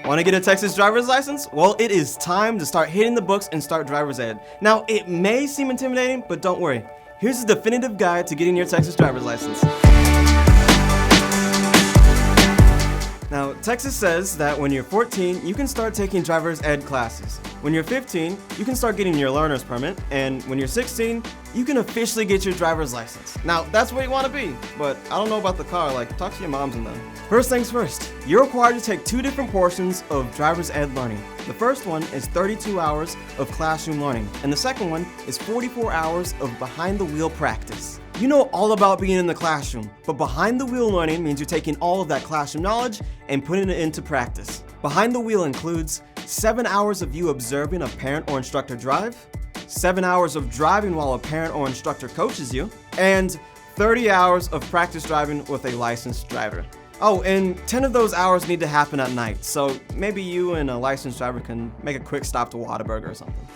Want to get a Texas driver's license? Well, it is time to start hitting the books and start driver's ed. Now, it may seem intimidating, but don't worry. Here's the definitive guide to getting your Texas driver's license. Now, Texas says that when you're 14, you can start taking driver's ed classes. When you're 15, you can start getting your learner's permit, and when you're 16, you can officially get your driver's license. Now, that's where you want to be, but I don't know about the car, like, talk to your moms and them. First things first, you're required to take 2 different portions of driver's ed learning. The first one is 32 hours of classroom learning, and the second one is 44 hours of behind-the-wheel practice. You know all about being in the classroom, but behind-the-wheel learning means you're taking all of that classroom knowledge and putting it into practice. Behind the wheel includes 7 hours of you observing a parent or instructor drive, 7 hours of driving while a parent or instructor coaches you, and 30 hours of practice driving with a licensed driver. Oh, and 10 of those hours need to happen at night, so maybe you and a licensed driver can make a quick stop to Whataburger or something.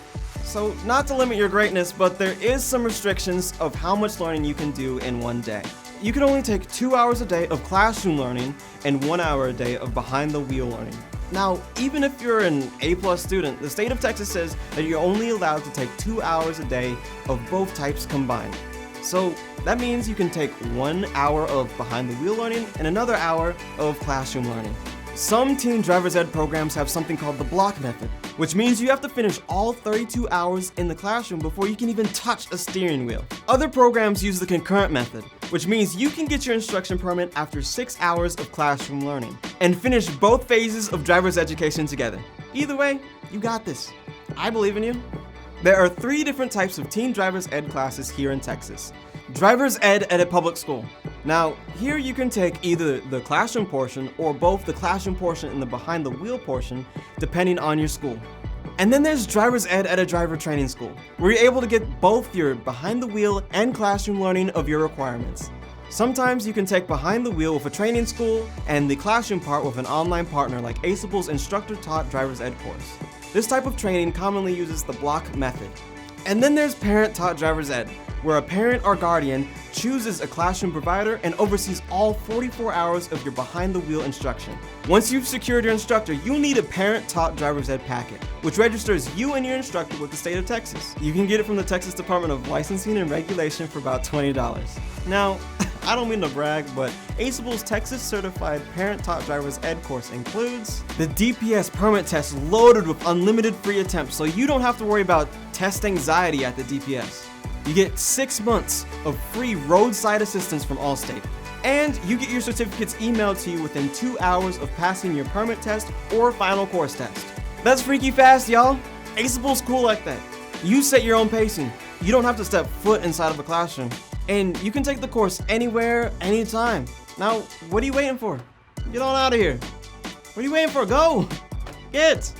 So, not to limit your greatness, but there is some restrictions of how much learning you can do in one day. You can only take 2 hours a day of classroom learning and 1 hour a day of behind-the-wheel learning. Now, even if you're an A+ student, the state of Texas says that you're only allowed to take 2 hours a day of both types combined. So that means you can take 1 hour of behind-the-wheel learning and another hour of classroom learning. Some teen driver's ed programs have something called the block method, which means you have to finish all 32 hours in the classroom before you can even touch a steering wheel. Other programs use the concurrent method, which means you can get your instruction permit after 6 hours of classroom learning and finish both phases of driver's education together. Either way, you got this. I believe in you. There are 3 different types of teen driver's ed classes here in Texas. Driver's ed at a public school. Now, here you can take either the classroom portion or both the classroom portion and the behind-the-wheel portion, depending on your school. And then there's driver's ed at a driver training school, where you're able to get both your behind-the-wheel and classroom learning of your requirements. Sometimes you can take behind the wheel with a training school and the classroom part with an online partner like Aceable's instructor-taught driver's ed course. This type of training commonly uses the block method. And then there's parent-taught driver's ed, where a parent or guardian chooses a classroom provider and oversees all 44 hours of your behind-the-wheel instruction. Once you've secured your instructor, you'll need a parent-taught driver's ed packet, which registers you and your instructor with the state of Texas. You can get it from the Texas Department of Licensing and Regulation for about $20. Now, I don't mean to brag, but Aceable's Texas Certified Parent-Taught Driver's Ed course includes the DPS permit test loaded with unlimited free attempts, so you don't have to worry about test anxiety at the DPS. You get 6 months of free roadside assistance from Allstate, and you get your certificates emailed to you within 2 hours of passing your permit test or final course test. That's freaky fast, y'all. Aceable's cool like that. You set your own pacing. You don't have to step foot inside of a classroom. And you can take the course anywhere, anytime. Now, what are you waiting for? Get on out of here. What are you waiting for? Go! Get!